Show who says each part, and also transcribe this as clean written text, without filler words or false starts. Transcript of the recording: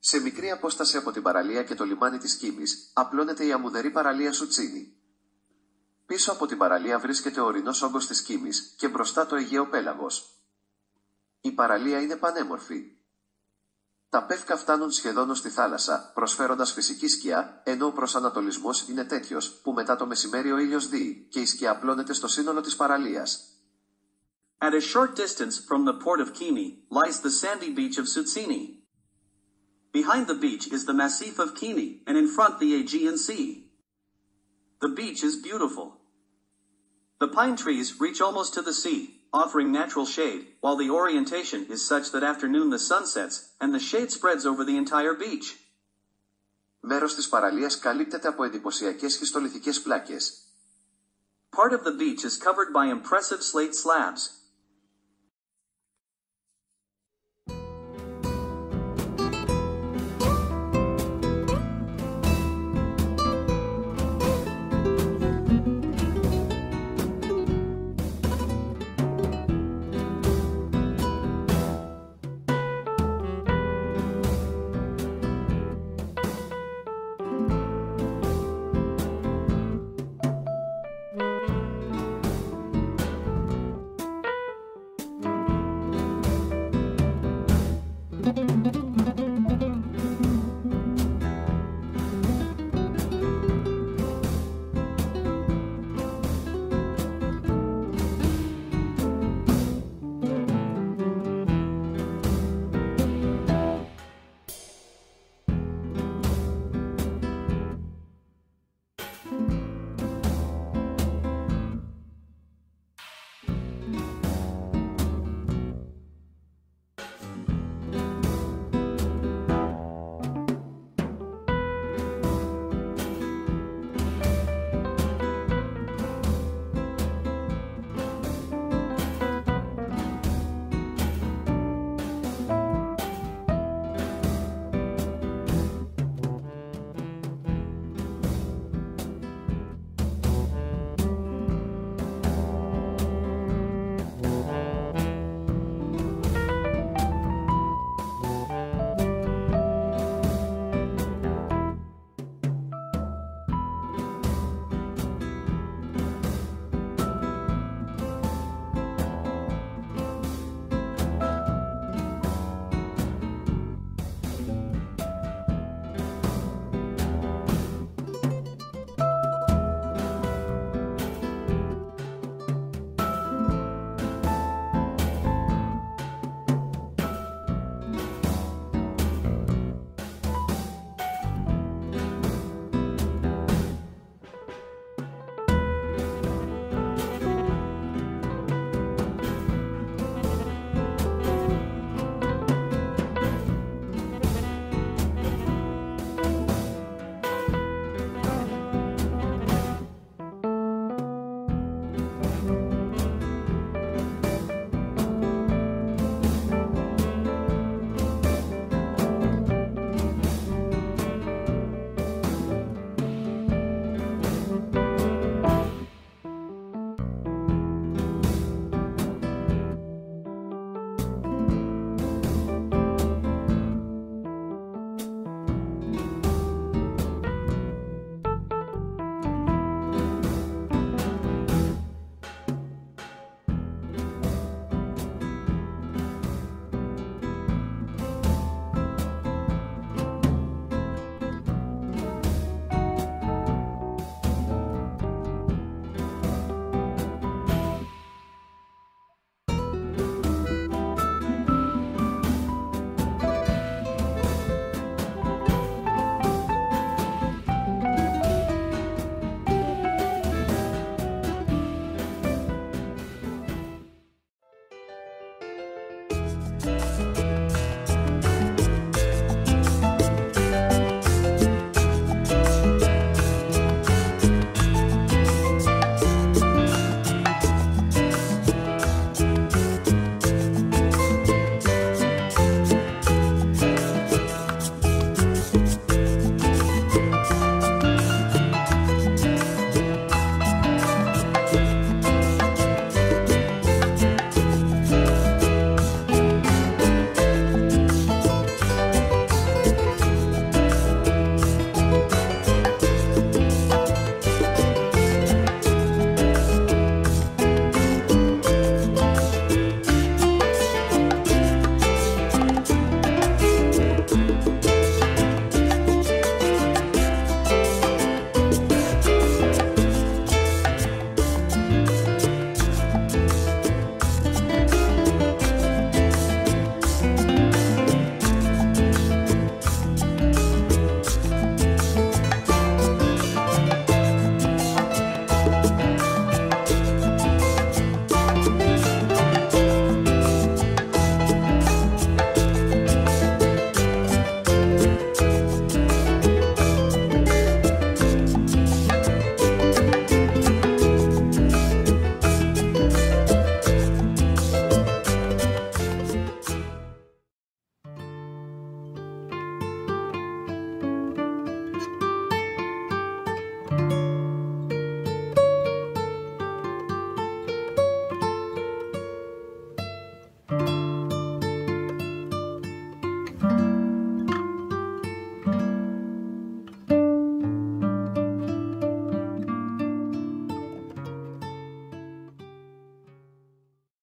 Speaker 1: Σε μικρή απόσταση από την παραλία και το λιμάνι της Κίμης, απλώνεται η αμμουδερή παραλία Σουτσίνη. Πίσω από την παραλία βρίσκεται ο ορεινός όγκος της Κίμης και μπροστά το Αιγαίο πέλαγος. Η παραλία είναι πανέμορφη. Τα πεύκα φτάνουν σχεδόν ως τη θάλασσα, προσφέροντας φυσική σκιά, ενώ ο προσανατολισμός είναι τέτοιος, που μετά το μεσημέρι ο ήλιος δύει και η σκιά απλώνεται στο σύνολο της παραλίας.
Speaker 2: At a short distance from the port of Kimi lies the sandy beach of Soutsini. Behind the beach is the massif of Kimi, and in front the Aegean Sea. The beach is beautiful. The pine trees reach almost to the sea, offering natural shade, while the orientation is such that afternoon the sun sets, and the shade spreads over the entire beach.
Speaker 1: Μέρος της παραλίας καλύπτεται από εντυπωσιακές σχιστολιθικές πλάκες.
Speaker 2: Part of the beach is covered by impressive slate slabs.